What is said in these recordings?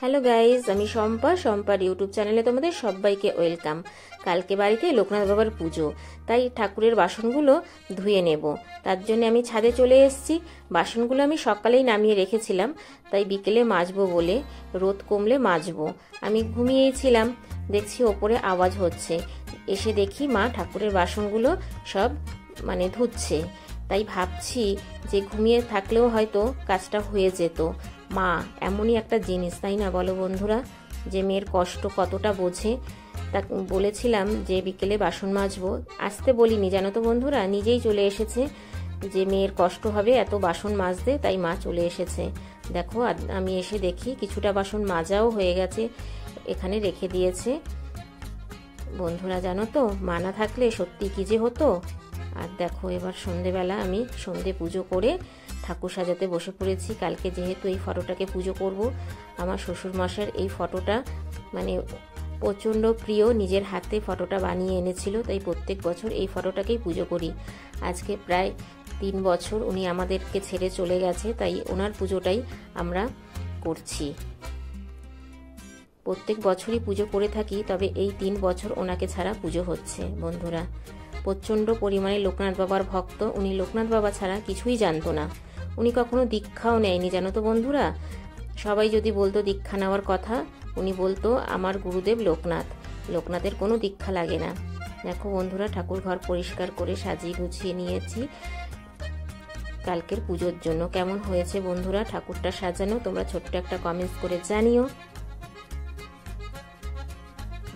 Hello guys, আমি শম্পার YouTube চ্যানেলে তোমাদের সবাইকে ওয়েলকাম। কালকে বাড়িতে লোকনাথ বাবার পুজো, তাই ঠাকুরের বাসনগুলো ধুয়ে নেব। তার জন্য আমি ছাদে চলে এসেছি। বাসনগুলো আমি সকালেই নামিয়ে রেখেছিলাম, তাই বিকেলে মাজবো বলে, রোদ কমলে মাজবো। আমি ঘুমিয়েছিলাম, দেখছি ওপরে আওয়াজ হচ্ছে। এসে দেখি মা ঠাকুরের বাসনগুলো সব ধুচ্ছে। তাই ভাবছি যে ঘুমিয়ে থাকলেও হয়তো কাজটা হয়ে যেত। মা এমনই একটা জিনিস, তাই না বলো বন্ধুরা, যে মেয়ের কষ্ট কতটা বোঝে। তা বলেছিলাম যে বিকেলে বাসন মাজবো, আসতে বলিনি জানো তো বন্ধুরা, নিজেই চলে এসেছে যে মেয়ের কষ্ট হবে এত বাসন মাজতে, তাই মা চলে এসেছে। দেখো আমি এসে দেখি কিছুটা বাসন মাজাও হয়ে গেছে, এখানে রেখে দিয়েছে। বন্ধুরা জানো তো, মা না থাকলে সত্যি কি যে হতো। আর দেখো এবার সন্ধেবেলা আমি সন্ধে পুজো করে ঠাকুর সাজাতে বসে পড়েছি। কালকে যেহেতু এই ফটোটাকে পুজো করব, আমার শ্বশুরমশাইয়ের এই ফটোটা প্রচণ্ড প্রিয়, নিজের হাতে ফটোটা বানিয়ে এনেছিল, তাই প্রত্যেক বছর এই ফটোটাকেই পুজো করি। আজকে প্রায় 3 বছর উনি আমাদেরকে ছেড়ে চলে গেছে, তাই ওনার পুজোটাই আমরা করছি। প্রত্যেক বছরই পুজো করে থাকি, তবে এই 3 বছর ওনাকে ছাড়া পুজো হচ্ছে। বন্ধুরা প্রচণ্ড পরিমাণে লোকনাথ বাবার ভক্ত, উনি লোকনাথ বাবা ছাড়া কিছুই জানতো না। উনি কখনো দীক্ষাও নেয়নি জানো তো বন্ধুরা। সবাই যদি বলতো দীক্ষা নেওয়ার কথা, উনি বলতো আমার গুরুদেব লোকনাথের কোনো দীক্ষা লাগে না। দেখো বন্ধুরা, ঠাকুর ঘর পরিষ্কার করে সাজিয়ে গুছিয়ে নিয়েছি কালকের পুজোর জন্য। কেমন হয়েছে বন্ধুরা ঠাকুরটা সাজানো, তোমরা ছোট্ট একটা কমেন্টস করে জানিও।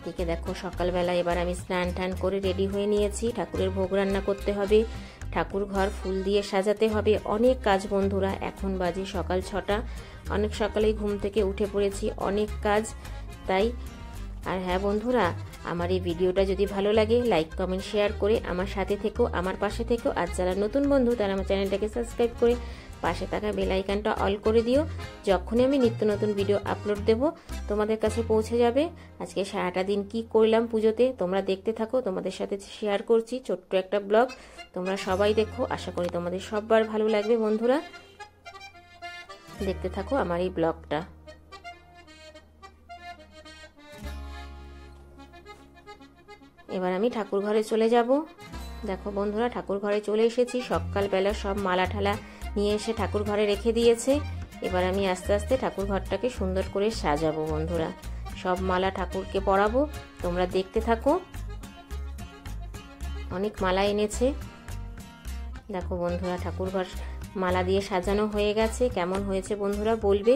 এদিকে দেখো সকালবেলা এবার আমি স্নান টান করে রেডি হয়ে নিয়েছি। ঠাকুরের ভোগ রান্না করতে হবে, ঠাকুর ঘর ফুল দিয়ে সাজাতে হবে, অনেক কাজ বন্ধুরা। এখন বাজে সকাল 6টা, অনেক সকালেই ঘুম থেকে উঠে পড়েছি, অনেক কাজ তাই। আর হ্যাঁ বন্ধুরা, আমার এই ভিডিওটা যদি ভালো লাগে লাইক কমেন্ট শেয়ার করে আমার সাথে থেকো, আমার পাশে থেকো। আর যারা নতুন বন্ধু তারা আমার চ্যানেলটাকে সাবস্ক্রাইব করে পাশে থাকা বেল আইকনটা অল করে দিও। যখনই আমি নিত্য নতুন ভিডিও আপলোড দেব তোমাদের কাছে পৌঁছে যাবে। আজকে সারাটা দিন কি করলাম পুজোতে তোমরা দেখতে থাকো, তোমাদের সাথে শেয়ার করছি ছোট্ট একটা ব্লগ। তোমরা সবাই দেখো, আশা করি তোমাদের সবার ভালো লাগবে বন্ধুরা। দেখতে থাকো আমার এই ব্লগটা। এবার আমি ঠাকুর ঘরে চলে যাব। দেখো বন্ধুরা, ঠাকুর ঘরে চলে এসেছি। সকালবেলা সব মালা ঠালা নিয়ে এসে ঠাকুর ঘরে রেখে দিয়েছে। এবার আমি আস্তে আস্তে ঠাকুর ঘরটাকে সুন্দর করে সাজাবো বন্ধুরা। সব মালা ঠাকুরকে পরাবো, তোমরা দেখতে থাকো। অনেক মালা এনেছে। দেখো বন্ধুরা, ঠাকুর ঘর মালা দিয়ে সাজানো হয়ে গেছে। কেমন হয়েছে বন্ধুরা বলবে।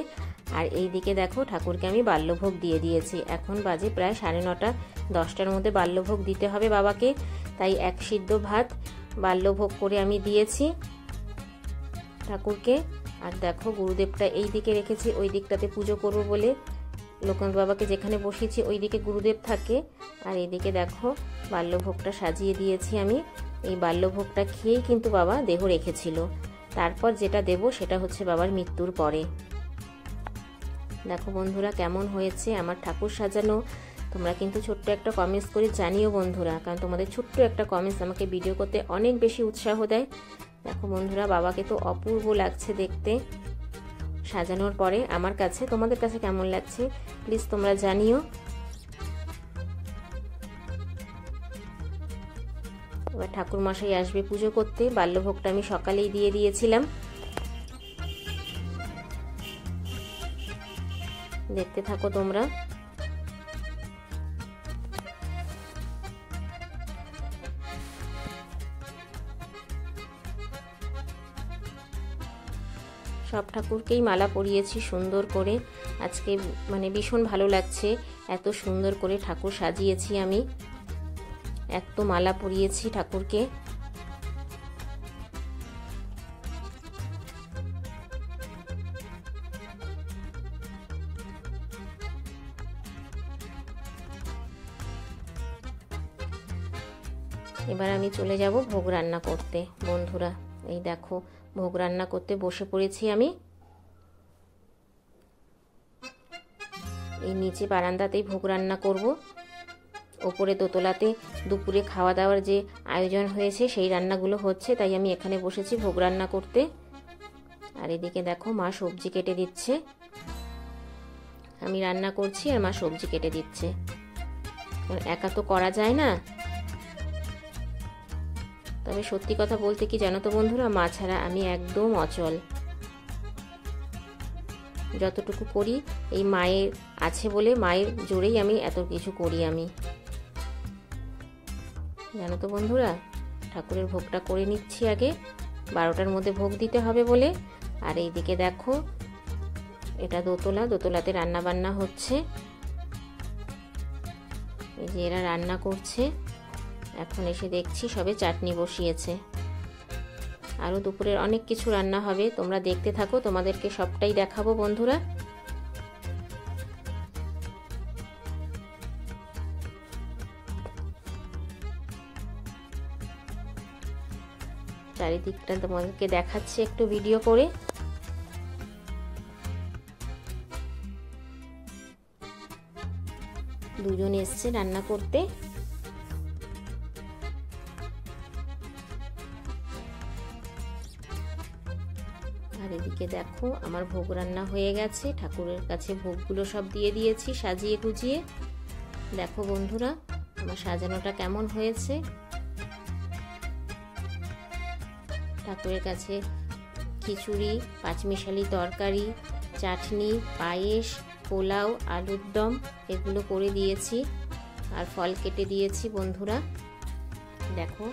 আর এই দিকে দেখো ঠাকুরকে আমি বাল্যভোগ দিয়ে দিয়েছি। এখন বাজে প্রায় 9:30, 10টার মধ্যে বাল্যভোগ দিতে হবে বাবাকে, তাই 1 সিদ্ধ ভাত বাল্যভোগ করে আমি দিয়েছি ঠাকুরকে। আর দেখো গুরুদেবটা এই দিকে রেখেছি, ওই দিকটাতে পুজো করবো বলে। লোকনাথ বাবাকে যেখানে বসিয়েছি ওই দিকে গুরুদেব থাকে। আর এইদিকে দেখো বাল্যভোগটা সাজিয়ে দিয়েছি আমি। এই বাল্যভোগটা খেয়েই কিন্তু বাবা দেহ রেখেছিল। তারপর যেটা দেব সেটা হচ্ছে বাবার মৃত্যুর পরে। দেখো বন্ধুরা কেমন হয়েছে আমার ঠাকুর সাজানো। তোমরা কিন্তু ছোট্ট একটা কমেন্টস করে জানিও বন্ধুরা, কারণ তোমাদের ছোট্ট একটা কমেন্টস আমাকে ভিডিও করতে অনেক বেশি উৎসাহ দেয়। দেখো বন্ধুরা, বাবাকে তো অপূর্ব লাগছে দেখতে সাজানোর পরে। আমার কাছে, তোমাদের কাছে কেমন লাগছে প্লিজ তোমরা জানিও। এবার ঠাকুর মশাই আসবে পুজো করতে। বাল্যভোগটা আমি সকালেই দিয়ে দিয়েছিলাম। দেখতে থাকো তোমরা। সব ঠাকুরকেই মালা পরিয়েছি সুন্দর করে। আজকে ভীষণ ভালো লাগছে, এত সুন্দর করে ঠাকুর সাজিয়েছি আমি, এত মালা পরিয়েছি ঠাকুরকে। এবার আমি চলে যাব ভোগ রান্না করতে বন্ধুরা। এই দেখো ভোগ রান্না করতে বসে পড়েছি আমি। এই নিচে বারান্দাতেই ভোগ রান্না করব। ওপরে দোতলাতে দুপুরে খাওয়া দাওয়ার যে আয়োজন হয়েছে সেই রান্নাগুলো হচ্ছে, তাই আমি এখানে বসেছি ভোগ রান্না করতে। আর এদিকে দেখো মা সবজি কেটে দিচ্ছে। আমি রান্না করছি আর মা সবজি কেটে দিচ্ছে। একা তো করা যায় না। তবে সত্যি কথা বলতে কি জানো তো বন্ধুরা, মা ছাড়া আমি একদম অচল। যতটুকু করি এই মায়ের আছে বলে, মায়ের জোরেই আমি এত কিছু করি। আমি জানো তো বন্ধুরা, ঠাকুরের ভোগটা করে নিচ্ছি আগে, 12টার মধ্যে ভোগ দিতে হবে বলে। আর এইদিকে দেখো, এটা দোতলাতে রান্না বান্না হচ্ছে। এই যে এরা রান্না করছে। এখন এসে দেখছি সবে চাটনি বসিয়েছে। আরও দুপুরের অনেক কিছু রান্না হবে, তোমরা দেখতে থাকো, তোমাদেরকে সবটাই দেখাবো বন্ধুরা। চারিদিকটা তোমাদেরকে দেখাচ্ছি একটু ভিডিও করে। দুজন এসছে রান্না করতে। আর এদিকে দেখো আমার ভোগ রান্না হয়ে গেছে। ঠাকুরের কাছে ভোগগুলো সব দিয়ে দিয়েছি সাজিয়ে গুজিয়ে। দেখো বন্ধুরা আমার সাজানোটা কেমন হয়েছে। ঠাকুরের কাছে খিচুড়ি, পাঁচমিশালি তরকারি, চাটনি, পায়েস, পোলাও, আলুর দম এগুলো করে দিয়েছি। আর ফল কেটে দিয়েছি বন্ধুরা। দেখো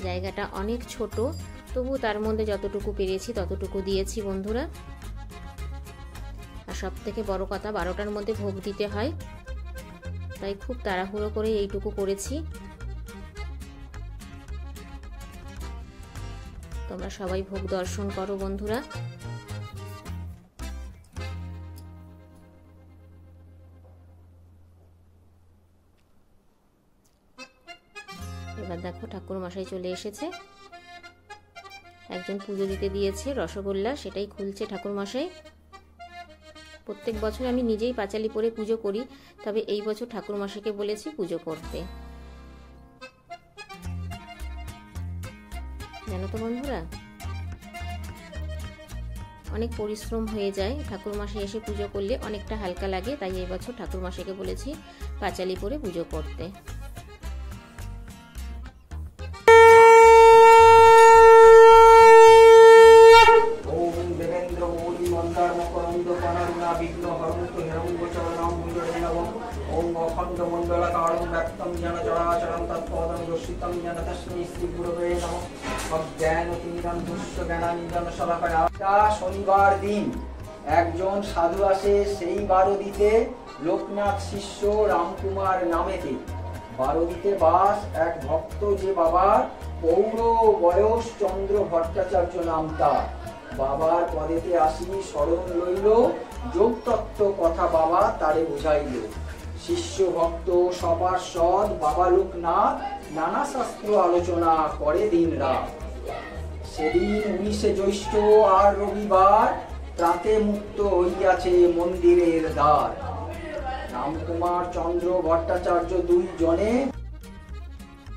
জায়গাটা অনেক ছোট, তবু তার মধ্যে যতটুকু পেরেছি ততটুকু দিয়েছি বন্ধুরা। আর সব থেকে বড় কথা, 12টার মধ্যে ভোগ দিতে হয়, তাই খুব তাড়াহুড়ো করে এইটুকু করেছি। তোমরা সবাই ভোগ দর্শন করো বন্ধুরা। এবার দেখো ঠাকুর মশাই চলে এসেছে। একজন পুজো দিতে দিয়েছে রসগোল্লা, সেটাই খুলছে ঠাকুর মশাই। প্রত্যেক বছর আমি নিজেই পাঁচালি পরে পুজো করি, তবে এই বছর ঠাকুর মশাইকে বলেছি পুজো করতে। জানো তো বন্ধুরা, অনেক পরিশ্রম হয়ে যায়, ঠাকুর মশাই এসে পুজো করলে অনেকটা হালকা লাগে, তাই এই বছর ঠাকুর মশাইকে বলেছি পাঁচালি পরে পুজো করতে। শনিবার দিন একজন সাধু আসে সেই বারোদিতে লোকনাথ শিষ্য রামকুমার নামেতে। বারোদিতে বাস এক ভক্ত, যে বাবার পৌর বয়স চন্দ্র ভট্টাচার্য নাম তার। বাবার পদেতে আসি স্মরণ লইল, যোগতত্ত্ব কথা বাবা তারে বুঝাইল। শিষ্য ভক্ত সপার্ষদ বাবা লোকনাথ নানা শাস্ত্র আলোচনা করে দিন রাত। সেদিন 19শে জ্যৈষ্ঠ আর রবিবার, প্রাতে মুক্ত হইয়াছে মন্দিরের দ্বার। রামকুমার চন্দ্র ভট্টাচার্য দুই জনে।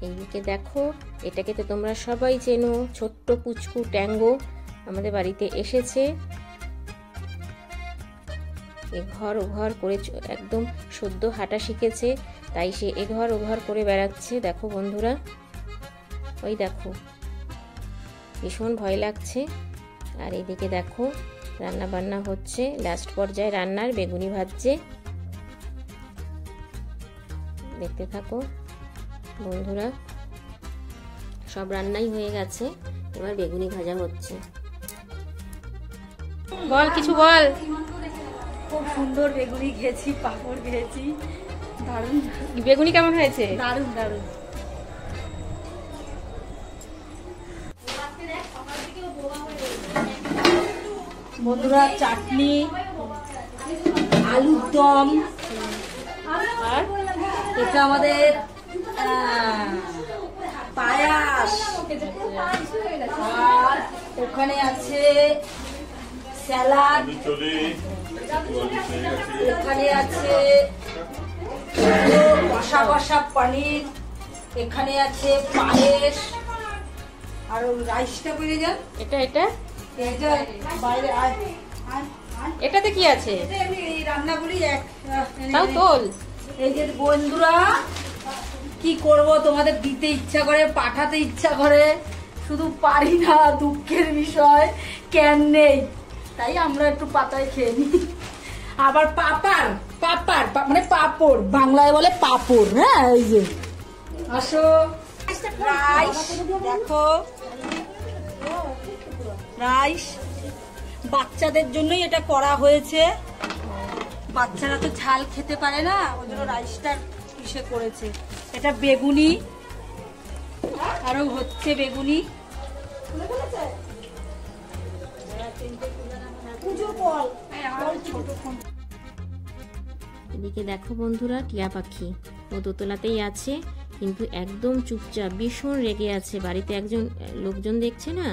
এইদিকে দেখো, এটাকে তো তোমরা সবাই চেনো, ছোট্ট পুচকু ট্যাঙ্গো আমাদের বাড়িতে এসেছে। এঘর ওঘর করে একদম সদ্য হাঁটা শিখেছে, তাই সে এঘর ওঘর করে বেড়াচ্ছে। দেখো বন্ধুরা, ওই দেখো ভীষণ ভয় লাগছে। আর এইদিকে দেখো রান্না বান্না হচ্ছে, লাস্ট পর্যায়ে রান্নার বেগুনি ভাজছে। দেখতে থাকো বন্ধুরা, সব রান্নাই হয়ে গেছে, এবার বেগুনি ভাজা হচ্ছে। বল কিছু বল। খুব সুন্দর বেগুনি খেয়েছি, পাঁপড় খেয়েছি, দারুণ। বেগুনি কেমন হয়েছে? দারুণ দারুণ। বন্ধুরা চাটনি, আলুর দম, আর এটা আমাদের পায়াস, আর ওখানে আছে স্যালাড, এখানে আছে কষা কষা পনির, এখানে আছে পায়েস, আর রাইসটা করে যান। এটা এটা এটা বাইরে এটাতে কি আছে? আমি এই রান্নাগুলি তাও তোল। এই যে বন্ধুরা, কি করব, তোমাদের দিতে ইচ্ছা করে, পাঠাতে ইচ্ছা করে, শুধু পারি না, দুঃখের বিষয়, কেন নেই, তাই আমরা একটু পাতায় খেয়ে নিই। আবার পাপাড় মানে পাপড়, বাংলায় বলে পাপড়। হ্যাঁ, এই যে আসো। রাইস দেখো, রাইস বাচ্চাদের জন্যই এটা করা হয়েছে। বাচ্চারা তো ঝাল খেতে পারে না, ওই জন্য রাইসটা ইসে করেছে। এটা বেগুনি, আরো হচ্ছে বেগুনি। এদিকে দেখো বন্ধুরা, টিয়া পাখি ও দোতলাতেই আছে, কিন্তু একদম চুপচাপ, ভীষণ রেগে আছে। বাড়িতে একজন লোকজন দেখছে না,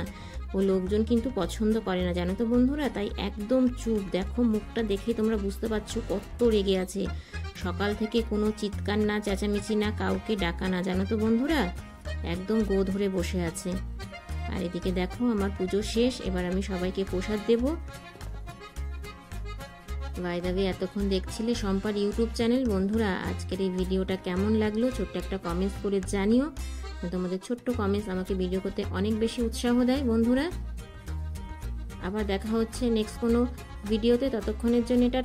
ও লোকজন কিন্তু পছন্দ করে না, জানো তো বন্ধুরা, তাই একদম চুপ। দেখো মুখটা দেখেই তোমরা বুঝতে পারছো কত রেগে আছে। সকাল থেকে কোনো চিৎকার না, চেঁচামেচি না, কাউকে ডাকা না, জানো তো বন্ধুরা, একদম গো ধরে বসে আছে। আর এদিকে দেখো আমার পুজো শেষ, এবার আমি সবাইকে প্রসাদ দেব। বাই দ্য ওয়ে, এতক্ষণ দেখছিলে শম্পার ইউটিউব চ্যানেল। বন্ধুরা, আজকের এই ভিডিওটা কেমন লাগলো ছোট্ট একটা কমেন্টস করে জানিও। তোমাদের ছোট্ট কমেন্টস আমাকে ভিডিও করতে অনেক বেশি উৎসাহ দেয় বন্ধুরা। আবার দেখা হচ্ছে নেক্সট কোনো ভিডিওতে, ততক্ষণের জন্য এটা